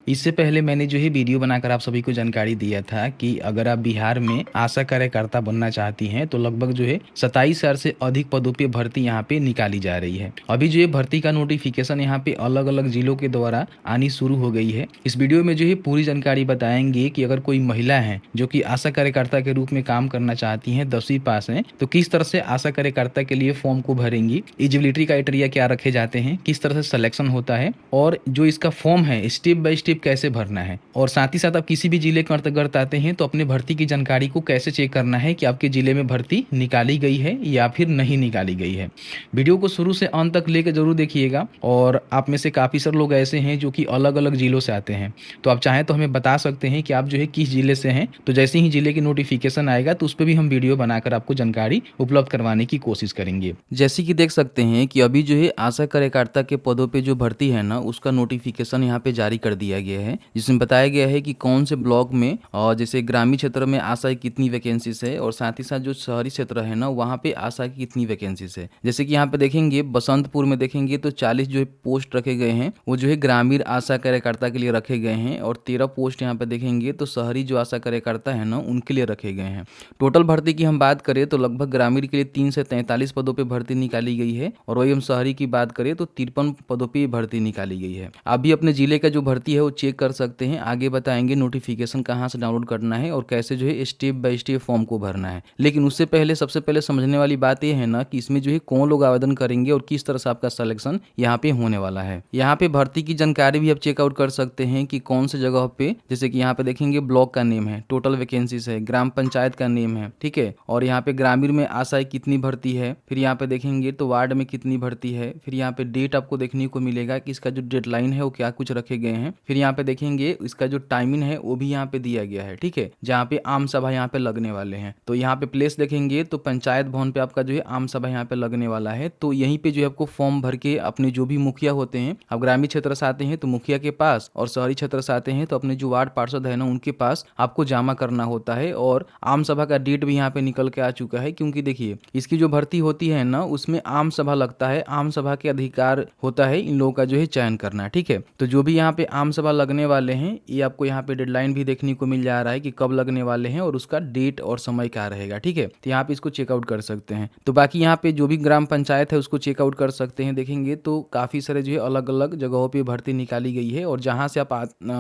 इससे पहले मैंने जो है वीडियो बनाकर आप सभी को जानकारी दिया था कि अगर आप बिहार में आशा कार्यकर्ता बनना चाहती हैं तो लगभग जो है 27,000 से अधिक पदों पे भर्ती यहाँ पे निकाली जा रही है। अभी जो है भर्ती का नोटिफिकेशन यहाँ पे अलग अलग जिलों के द्वारा आनी शुरू हो गई है। इस वीडियो में जो है पूरी जानकारी बताएंगे कि अगर कोई महिला है जो कि आशा कार्यकर्ता के रूप में काम करना चाहती हैं, 10वीं पास हैं, तो किस तरह से आशा कार्यकर्ता के लिए फॉर्म को भरेंगी, एलिजिबिलिटी क्राइटेरिया क्या रखे जाते हैं, किस तरह से सिलेक्शन होता है और जो इसका फॉर्म है स्टेप बाय स्टेप कैसे भरना है, और साथ ही साथ आप किसी भी जिले के अंतर्गत आते हैं तो अपने भर्ती की जानकारी को कैसे चेक करना है कि आपके जिले में भर्ती निकाली गई है या फिर नहीं निकाली गई है। वीडियो को शुरू से अंत तक लेकर जरूर देखिएगा। और आप में से काफ़ी सारे लोग ऐसे हैं जो कि अलग अलग जिलों से आते हैं, तो आप चाहें तो हमें बता सकते हैं कि आप जो है किस जिले से हैं, तो जैसे ही जिले की नोटिफिकेशन आएगा तो उस पर भी हम वीडियो बनाकर आपको जानकारी उपलब्ध करवाने की कोशिश करेंगे। जैसे कि देख सकते हैं कि अभी जो है आशा कार्यकर्ता के पदों पे जो भर्ती है ना, उसका नोटिफिकेशन यहाँ पे जारी कर दिया गया है, जिसमें बताया गया है कि कौन से ब्लॉक में और जैसे ग्रामीण क्षेत्र में आशा की कितनी वैकेंसीज है और साथ ही साथ जो शहरी क्षेत्र है ना वहाँ पे आशा की कितनी वैकेंसीज है। जैसे कि यहाँ पे देखेंगे बसंतपुर में देखेंगे तो 40 जो है पोस्ट रखे गए हैं, वो जो है ग्रामीण आशा कार्यकर्ता के लिए रखे गए हैं, और 13 पोस्ट यहाँ पे देखेंगे तो शहरी जो आशा कार्यकर्ता है ना उनके लिए रखे गए हैं। टोटल भर्ती की हम बात करें तो लगभग ग्रामीण के लिए 3 से 43 पदों पर भर्ती निकाली गई है, और वही हम शहरी की बात करें तो 53 पदों पर भर्ती निकाली गई है। आप भी अपने जिले का जो भर्ती है वो चेक कर सकते हैं। आगे बताएंगे नोटिफिकेशन कहाँ से डाउनलोड करना है और कैसे जो है स्टेप बाय स्टेप फॉर्म को भरना है। लेकिन उससे पहले सबसे पहले समझने वाली बात यह है ना कि इसमें जो है कौन लोग आवेदन करेंगे और किस तरह से आपका सिलेक्शन यहाँ पे होने वाला है। यहाँ पे भर्ती की जानकारी भी आप चेकआउट कर सकते हैं कि कौन से जगह पे, जैसे कि यहाँ पे देखेंगे ब्लॉक का नेम है, टोटल वैकेंसीज है, ग्राम पंचायत का नेम है, ठीक है, और यहाँ पे ग्रामीण में आशा कितनी भर्ती है, फिर यहाँ पे देखेंगे तो वार्ड में कितनी भर्ती है, फिर यहाँ पे डेट आपको देखने को मिलेगा कि इसका जो डेडलाइन है वो क्या कुछ रखे गए हैं, फिर यहाँ पे देखेंगे इसका जो टाइमिंग है वो भी यहाँ पे दिया गया है, ठीक है, जहाँ पे आम सभा यहाँ पे लगने वाले हैं। तो यहाँ पे प्लेस देखेंगे तो पंचायत भवन पे आपका जो है आम सभा यहाँ पे लगने वाला है। तो यहीं पे जो है आपको फॉर्म भर के अपने जो भी मुखिया होते हैं, आप ग्रामीण क्षेत्र से आते हैं तो मुखिया के पास, और शहरी क्षेत्र से आते हैं तो अपने जो वार्ड पार्षद है ना उनके पास आपको जमा करना होता है। और आम सभा का डेट भी यहाँ पे निकल के आ चुका है, क्योंकि देखिए इसकी जो भर्ती होती है ना उसमें आम सभा लगता है, आम सभा के अधिकार होता है इन लोगों का जो है चयन करना, ठीक है। तो जो भी यहाँ पे आम सभा लगने वाले हैं ये आपको यहाँ पे डेडलाइन भी देखने को मिल जा रहा है कि कब लगने वाले हैं और उसका डेट और समय क्या रहेगा, ठीक है। तो यहाँ पे इसको चेकआउट कर सकते हैं। तो बाकी यहाँ पे जो भी ग्राम पंचायत है उसको चेकआउट कर सकते हैं। देखेंगे तो काफी सारे जो है अलग अलग जगहों पे भर्ती निकाली गई है, और जहां से आप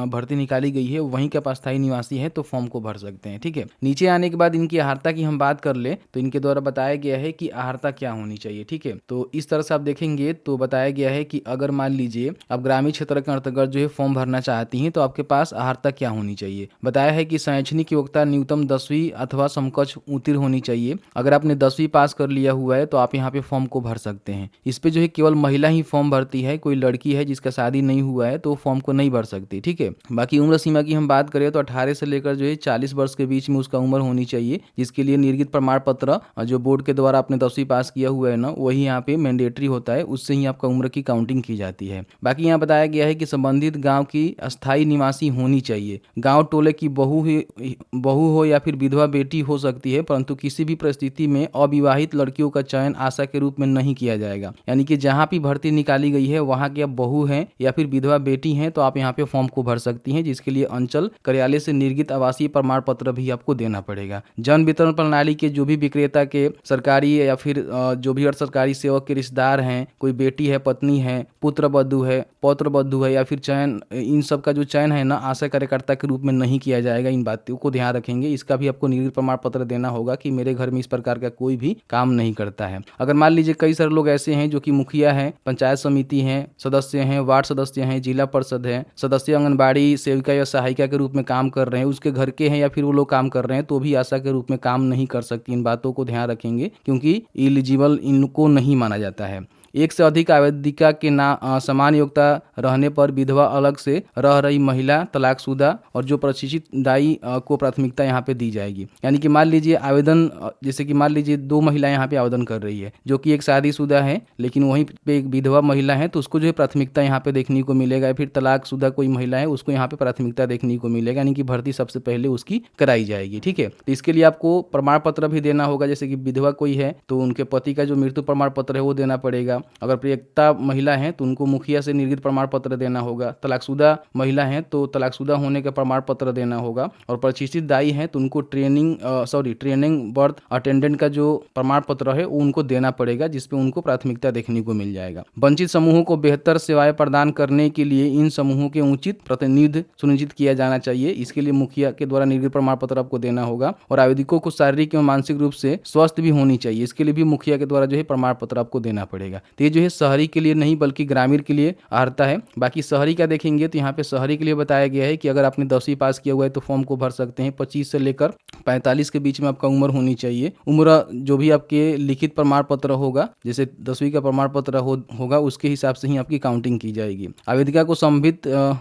भर्ती निकाली गई है वहीं के पास स्थायी निवासी है तो फॉर्म को भर सकते हैं, ठीक है। नीचे आने के बाद इनकी अर्हता की हम बात कर ले तो इनके द्वारा बताया गया है कि अर्हता क्या होनी चाहिए, ठीक है। तो इस तरह से आप देखेंगे तो बताया गया है कि अगर मान लीजिए आप ग्रामीण क्षेत्र के अंतर्गत जो है फॉर्म भरना चाहती हैं तो आपके पास अर्हता क्या होनी चाहिए। बताया है कि शैक्षणिक योग्यता न्यूनतम 10वीं अथवा समकक्ष उत्तीर्ण होनी चाहिए। अगर आपने 10वीं पास कर लिया हुआ है तो आप यहाँ पे फॉर्म को भर सकते हैं। इस पे जो है केवल महिला ही फॉर्म भरती है, कोई लड़की है जिसका शादी नहीं हुआ है तो फॉर्म को नहीं भर सकती, ठीक है। बाकी उम्र सीमा की हम बात करें तो 18 से लेकर जो है 40 वर्ष के बीच में उसका उम्र होनी चाहिए, जिसके लिए निर्गत प्रमाण पत्र जो बोर्ड के द्वारा आपने 10वीं पास किया हुआ है ना वही यहाँ पे मैंडेटरी होता है, उससे ही आपका उम्र की काउंटिंग की जाती है। बाकी यहाँ बताया गया है कि संबंधित गाँव की अस्थायी निवासी होनी चाहिए। गाँव टोले की बहू हो या फिर विधवा बेटी हो सकती है, परंतु किसी भी परिस्थिति में अविवाहित लड़कियों का चयन आशा के रूप में नहीं किया जाएगा। यानी कि जहाँ भी भर्ती निकाली गई है वहाँ की आप बहू हैं या फिर विधवा बेटी हैं तो आप यहाँ पे फॉर्म को भर सकती हैं, जिसके लिए अंचल कार्यालय से निर्गत आवासीय प्रमाण पत्र भी आपको देना पड़ेगा। जन वितरण प्रणाली के जो भी विक्रेता के सरकारी या फिर जो भी अर्ध सरकारी सेवक के रिश्तेदार हैं, कोई बेटी है, पत्नी है, पुत्र बधू है, पौत्र बधू है या फिर चयन, इन सब का जो चयन है ना आशा कार्यकर्ता के रूप में नहीं किया जाएगा। इन बातों को ध्यान रखेंगे। इसका भी आपको निर्गत प्रमाण पत्र देना होगा कि मेरे घर में इस प्रकार का कोई भी काम नहीं करता है। अगर मान लीजिए कई सारे लोग ऐसे हैं जो कि मुखिया हैं, पंचायत समिति हैं, सदस्य हैं, वार्ड सदस्य हैं, जिला परिषद है, सदस्य आंगनबाड़ी सेविका या सहायिका के रूप में काम कर रहे हैं, उसके घर के हैं या फिर वो लोग काम कर रहे हैं तो भी आशा के रूप में काम नहीं कर सकती। इन बातों को ध्यान रखेंगे क्योंकि एलिजिबल इनको नहीं माना जाता है। एक से अधिक आवेदिका के समान योग्यता रहने पर विधवा, अलग से रह रही महिला, तलाकशुदा और जो प्रशिक्षित दाई को प्राथमिकता यहाँ पे दी जाएगी। यानी कि मान लीजिए आवेदन, जैसे कि मान लीजिए 2 महिलाएं यहाँ पे आवेदन कर रही है, जो कि एक शादीशुदा है लेकिन वहीं पे एक विधवा महिला है तो उसको जो है प्राथमिकता यहाँ पे देखने को मिलेगा। फिर तलाकशुदा कोई महिला है उसको यहाँ पे प्राथमिकता देखने को मिलेगा, यानी कि भर्ती सबसे पहले उसकी कराई जाएगी, ठीक है। तो इसके लिए आपको प्रमाण पत्र भी देना होगा, जैसे कि विधवा कोई है तो उनके पति का जो मृत्यु प्रमाण पत्र है वो देना पड़ेगा। अगर प्रयोक्ता महिला हैं तो उनको मुखिया से निर्गत प्रमाण पत्र देना होगा। तलाकशुदा महिला हैं तो तलाकशुदा होने का प्रमाण पत्र देना होगा। और प्रतिष्ठित दाई हैं तो उनको ट्रेनिंग बर्थ अटेंडेंट का जो प्रमाण पत्र है वो उनको देना पड़ेगा, जिसपे उनको प्राथमिकता देखने को मिल जाएगा। वंचित समूहों को बेहतर सेवाएं प्रदान करने के लिए इन समूहों के उचित प्रतिनिधित्व सुनिश्चित किया जाना चाहिए। इसके लिए मुखिया के द्वारा निर्गत प्रमाण पत्र आपको देना होगा। और आवेदकों को शारीरिक एवं मानसिक रूप से स्वस्थ भी होनी चाहिए, इसके लिए भी मुखिया के द्वारा जो है प्रमाण पत्र आपको देना पड़ेगा। तो ये जो है शहरी के लिए नहीं बल्कि ग्रामीण के लिए आता है। बाकी शहरी का देखेंगे तो यहाँ पे शहरी के लिए बताया गया है कि अगर आपने 10वीं पास किया हुआ है तो फॉर्म को भर सकते हैं। 25 से लेकर 45 के बीच में आपका उम्र होनी चाहिए। उम्र जो भी आपके लिखित प्रमाण पत्र होगा, जैसे 10वीं का प्रमाण पत्र होगा उसके हिसाब से ही आपकी काउंटिंग की जाएगी। आवेदिका को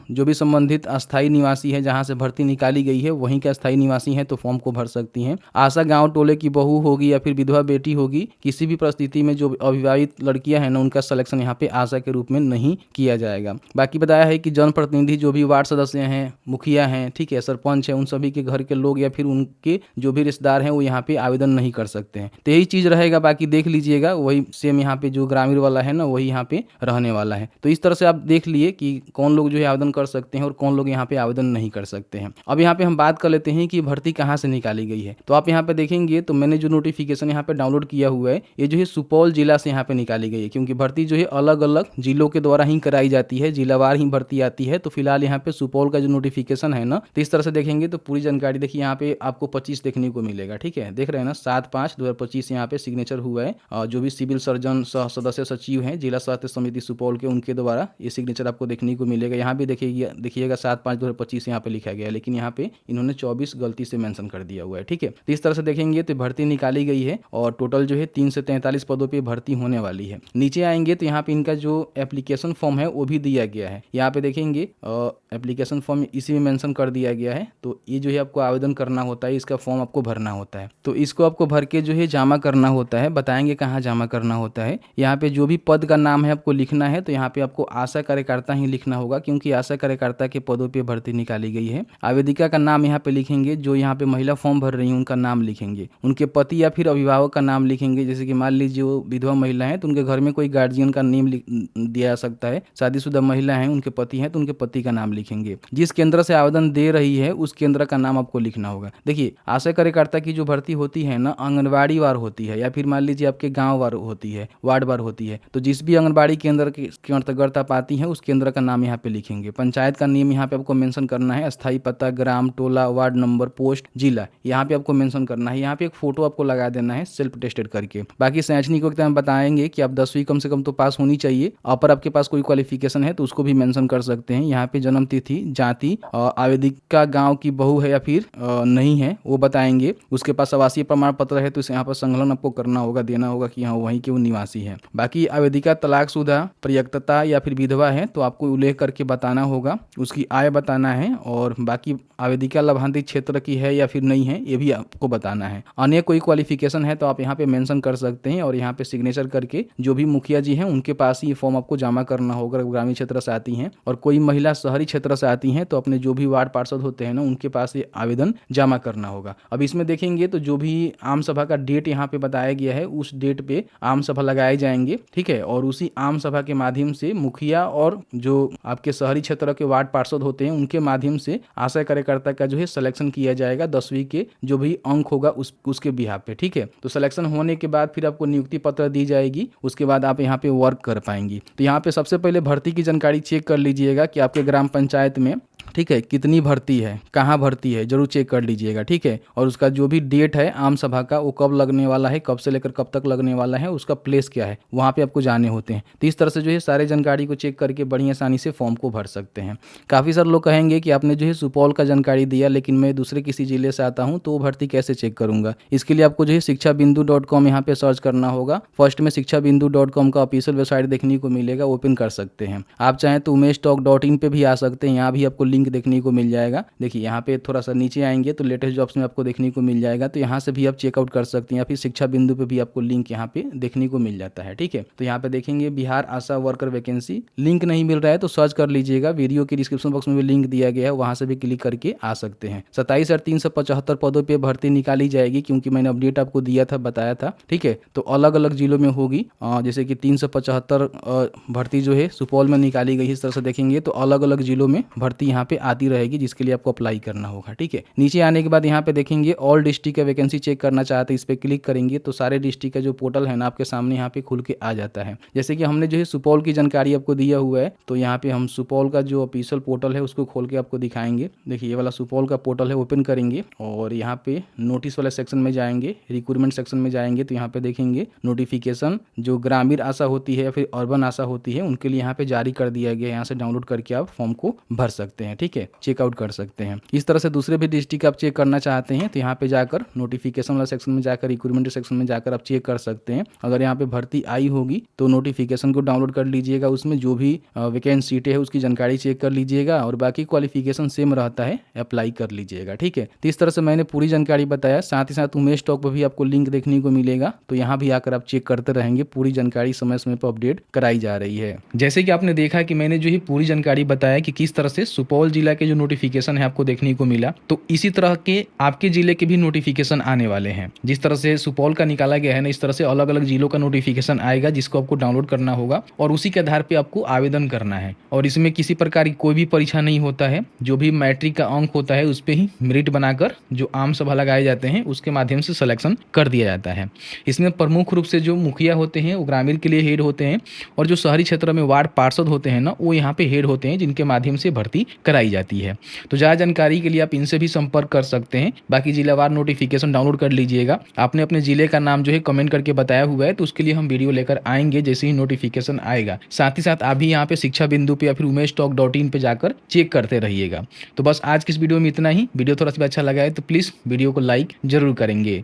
जो भी संबंधित अस्थायी निवासी है जहाँ से भर्ती निकाली गई है वहीं के अस्थायी निवासी हैं तो फॉर्म को भर सकती हैं। आशा गाँव टोले की बहू होगी या फिर विधवा बेटी होगी, किसी भी परिस्थिति में जो अविवाहित लड़कियां हैं ना उनका सिलेक्शन यहाँ पे आशा के रूप में नहीं किया जाएगा। बाकी बताया है कि जनप्रतिनिधि जो भी वार्ड सदस्य हैं, मुखिया हैं, ठीक है, सरपंच है, उन सभी के घर के लोग या फिर उनके जो भी रिश्तेदार हैं वो यहाँ पे आवेदन नहीं कर सकते हैं। तो यही चीज रहेगा। बाकी देख लीजिएगा वही सेम यहाँ पे जो ग्रामीण वाला है ना वही यहाँ पे रहने वाला है। तो इस तरह से आप देख लिए कि कौन लोग जो है आवेदन कर सकते हैं और कौन लोग यहाँ पे आवेदन नहीं कर सकते हैं। अब यहाँ पे हम बात कर लेते हैं कि भर्ती कहाँ से निकाली गई है। तो आप यहाँ पे देखेंगे तो मैंने जो नोटिफिकेशन यहाँ पे डाउनलोड किया हुआ है ये जो है सुपौल जिला से यहाँ पे निकाली गई है, क्योंकि भर्ती जो है अलग अलग जिलों के द्वारा ही कराई जाती है, जिलावार ही भर्ती आती है। तो फिलहाल यहाँ पे सुपौल का जो नोटिफिकेशन है ना, तो इस तरह से देखेंगे तो पूरी जानकारी देखिए यहाँ पे आपको 25 देखने को मिलेगा। ठीक है, देख रहे हैं ना, 7/5/2025 यहाँ पे सिग्नेचर हुआ है। जो भी सिविल सर्जन सह सदस्य सचिव हैं जिला स्वास्थ्य समिति सुपौल के, उनके द्वारा ये सिग्नेचर आपको देखने को मिलेगा। यहाँ भी देखिएगा 7/5/2025 यहाँ पे लिखा गया है, लेकिन यहाँ पे इन्होंने 24 गलती से मेंशन कर दिया हुआ है। ठीक है, तो इस तरह से देखेंगे तो भर्ती निकाली गई है और टोटल जो है 3 से 43 पदों पे भर्ती होने वाली है। नीचे आएंगे तो यहाँ पे इनका जो एप्लीकेशन फॉर्म है वो भी दिया गया है। यहाँ पे देखेंगे एप्लीकेशन फॉर्म इसी में मेंशन कर दिया गया है। तो ये जो है आपको आवेदन करना होता है, इसका फॉर्म आपको भरना होता है। तो इसको आपको भर के जो है जमा करना होता है। बताएंगे कहाँ जमा करना होता है। यहाँ पे जो भी पद का नाम है आपको लिखना है। तो यहाँ पे आपको आशा कार्यकर्ता ही लिखना होगा, क्योंकि आशा कार्यकर्ता के पदों पे भर्ती निकाली गई है। आवेदिका का नाम यहाँ पे लिखेंगे, जो यहाँ पे महिला फॉर्म भर रही है उनका नाम लिखेंगे, उनके पति या फिर अभिभावक का नाम लिखेंगे। जैसे कि मान लीजिए वो विधवा महिला है तो उनके घर में कोई गार्जियन का नेम दिया जा सकता है। शादीशुदा महिला है, उनके पति हैं तो उनके पति का नाम लिखेंगे। जिस केंद्र से आवेदन दे रही है उस केंद्र का नाम आपको लिखना होगा। देखिए, आशा कार्यकर्ता की जो भर्ती होती है ना, आंगनबाड़ी वार होती है या फिर मान लीजिए आपके गाँव वार होती है, वार्ड वार होती है। तो जिस भी आंगनबाड़ी केंद्र के अंतर्गत आप आती है उस केंद्र का नाम यहाँ पे लिखेंगे। पंचायत का नियम यहाँ पे आपको मेंशन करना है, अस्थायी पता, ग्राम, टोला, वार्ड नंबर, पोस्ट, जिला, यहाँ पे आपको मेंशन करना है। यहाँ पे एक फोटो आपको लगा देना है सेल्फ टेस्टेड करके। बाकी शैक्षणिक वक्त हम बताएंगे कि आप 10वीं कम से कम तो पास होनी चाहिए। अपर आपके पास कोई क्वालिफिकेशन है तो उसको भी मेंशन कर सकते हैं। यहाँ पे जन्म तिथि, जाति, आवेदिका गांव की बहू है या फिर नहीं है वो बताएंगे। उसके पास आवासीय प्रमाण पत्र है तो यहाँ पर संकलन आपको करना होगा, देना होगा कि हाँ वहीं के वो निवासी है। बाकी आवेदिका तलाकशुदा, प्रयोक्ता या फिर विधवा है तो आपको उल्लेख करके बताना होगा, उसकी आय बताना है। और बाकी आवेदिका लाभांतित क्षेत्र की है या फिर नहीं है ये भी आपको बताना है। अन्य कोई क्वालिफिकेशन है तो आप यहाँ पे मेंशन कर सकते हैं और यहाँ पे सिग्नेचर करके जो भी मुखिया जी हैं उनके पास ही फॉर्म आपको जमा करना होगा। ग्रामीण क्षेत्र से आती हैं और कोई महिला शहरी क्षेत्र से आती हैं तो अपने जो भी वार्ड पार्षद होते हैं ना उनके पास ये आवेदन जमा करना होगा। अब इसमें देखेंगे तो जो भी आम सभा का डेट यहाँ पे बताया गया है उस डेट पे आम सभा लगाए जाएंगे। ठीक है, और उसी आम सभा के माध्यम से मुखिया और जो आपके शहरी क्षेत्र के वार्ड पार्षद होते हैं उनके माध्यम से आशा कार्यकर्ता का जो है सिलेक्शन किया जाएगा। 10वीं के जो भी अंक होगा उसके बिहाफ पे। ठीक है, तो सिलेक्शन होने के बाद फिर आपको नियुक्ति पत्र दी जाएगी, उसके बाद आप यहाँ पे वर्क कर पाएंगी। तो यहाँ पे सबसे पहले भर्ती की जानकारी चेक कर लीजिएगा कि आपके ग्राम पंचायत में, ठीक है, कितनी भर्ती है, कहाँ भर्ती है, जरूर चेक कर लीजिएगा। ठीक है, और उसका जो भी डेट है आम सभा का वो कब लगने वाला है, कब से लेकर कब तक लगने वाला है, उसका प्लेस क्या है, वहाँ पे आपको जाने होते हैं। तो इस तरह से जो है सारे जानकारी को चेक करके बड़ी आसानी से फॉर्म को भर सकते हैं। काफ़ी सारे लोग कहेंगे कि आपने जो है सुपौल का जानकारी दिया लेकिन मैं दूसरे किसी जिले से आता हूँ तो वो भर्ती कैसे चेक करूँगा। इसके लिए आपको जो है शिक्षाबिंदु.com यहाँ पे सर्च करना होगा। फर्स्ट में शिक्षाबिंदु.com का ऑफिशियल वेबसाइट देखने को मिलेगा, ओपन कर सकते हैं। आप चाहें तो umeshtalk.in पे भी आ सकते हैं, यहाँ भी आपको लिंक देखने को मिल जाएगा। देखिए यहाँ पे थोड़ा सा नीचे आएंगे तो लेटेस्ट जॉब्स में आपको देखने को मिल जाएगा, तो यहाँ से भी आप चेकआउट कर सकते हैं, या फिर शिक्षा बिंदु पे भी आपको लिंक यहाँ पे देखने को मिल जाता है। ठीक है, तो यहाँ पे देखेंगे बिहार आशा वर्कर वैकेंसी, लिंक नहीं मिल रहा है तो सर्च कर लीजिएगा, वीडियो के डिस्क्रिप्शन बॉक्स में भी लिंक दिया गया है, वहां से भी क्लिक करके आ सकते हैं। 27,375 पदों पे भर्ती निकाली जाएगी, क्योंकि मैंने अपडेट आपको दिया था, बताया था। ठीक है, तो अलग अलग जिलों में होगी, जैसे कि 375 भर्ती जो है सुपौल में निकाली गई है। इस तरह से देखेंगे तो अलग अलग जिलों में भर्ती यहाँ पे आती रहेगी, जिसके लिए आपको अप्लाई करना होगा। ठीक है, नीचे आने के बाद यहाँ पे देखेंगे ऑल डिस्ट्रिक्ट का वैकेंसी चेक करना चाहते हैं, इस पर क्लिक करेंगे तो सारे डिस्ट्रिक्ट का जो पोर्टल है ना आपके सामने यहाँ पे खुल के आ जाता है। जैसे कि हमने जो है सुपौल की जानकारी आपको दिया हुआ है, तो यहाँ पे हम सुपौल का जो ऑफिशियल पोर्टल है उसको खोल के आपको दिखाएंगे। देखिए ये वाला सुपौल का पोर्टल है, ओपन करेंगे और यहाँ पे नोटिस वाले सेक्शन में जाएंगे, रिक्रूटमेंट सेक्शन में जाएंगे तो यहाँ पे देखेंगे नोटिफिकेशन जो ग्रामीण आशा होती है या फिर अर्बन आशा होती है उनके लिए यहाँ पे जारी कर दिया गया है। यहाँ से डाउनलोड करके आप फॉर्म को भर सकते हैं। ठीक है, चेकआउट कर सकते हैं। इस तरह से दूसरे भी डिस्ट्रिक्ट आप चेक करना चाहते हैं तो यहाँ पे जाकर नोटिफिकेशन वाला सेक्शन में जाकर, रिक्रूटमेंट सेक्शन में जाकर आप चेक कर सकते हैं। अगर यहाँ पे भर्ती आई होगी तो नोटिफिकेशन को डाउनलोड कर लीजिएगा, उसमें जो भी वैकेंट सीटें है उसकी जानकारी चेक कर लीजिएगा और बाकी क्वालिफिकेशन सेम रहता है, अप्लाई कर लीजिएगा। ठीक है, तो इस तरह से मैंने पूरी जानकारी बताया। साथ ही साथ उमेश टॉक पर भी आपको लिंक देखने को मिलेगा, तो यहाँ भी आकर आप चेक करते रहेंगे, पूरी जानकारी समय समय पर अपडेट कराई जा रही है। जैसे कि आपने देखा कि मैंने जो है पूरी जानकारी बताया कि किस तरह से सुपौल जिला के जो नोटिफिकेशन है आपको देखने को मिला, तो इसी तरह के आपके जिले के भी नोटिफिकेशन आने वाले हैं। जिस तरह से सुपौल का निकाला गया है ना, इस तरह से अलग अलग जिलों का नोटिफिकेशन आएगा, जिसको आपको डाउनलोड करना होगा और उसी के आधार पर आपको आवेदन करना है। और इसमें किसी प्रकार की कोई भी परीक्षा नहीं होता है, जो भी मैट्रिक का अंक होता है उस पर ही मेरिट बनाकर जो आम सभा लगाए जाते हैं उसके माध्यम से सिलेक्शन कर दिया जाता है। इसमें प्रमुख रूप से जो मुखिया होते हैं वो ग्रामीण के लिए हेड होते हैं, और जो शहरी क्षेत्र में वार्ड पार्षद होते हैं ना वो यहाँ पे हेड होते हैं, जिनके माध्यम से भर्ती कराई जाती है। तो ज़्यादा जानकारी के लिए आप इनसे भी संपर्क कर सकते हैं। बाकी जिलावार नोटिफिकेशन डाउनलोड कर लीजिएगा। आपने अपने जिले का नाम जो है कमेंट करके बताया हुआ है, तो उसके लिए हम वीडियो लेकर आएंगे जैसे ही नोटिफिकेशन आएगा। साथ ही साथ आप भी यहाँ पे शिक्षा बिंदु पे या फिर umeshtalk.in पे जाकर चेक करते रहिएगा। तो बस आज की इस वीडियो में इतना ही। वीडियो थोड़ा सा अच्छा लगा है तो प्लीज़ वीडियो को लाइक जरूर करेंगे।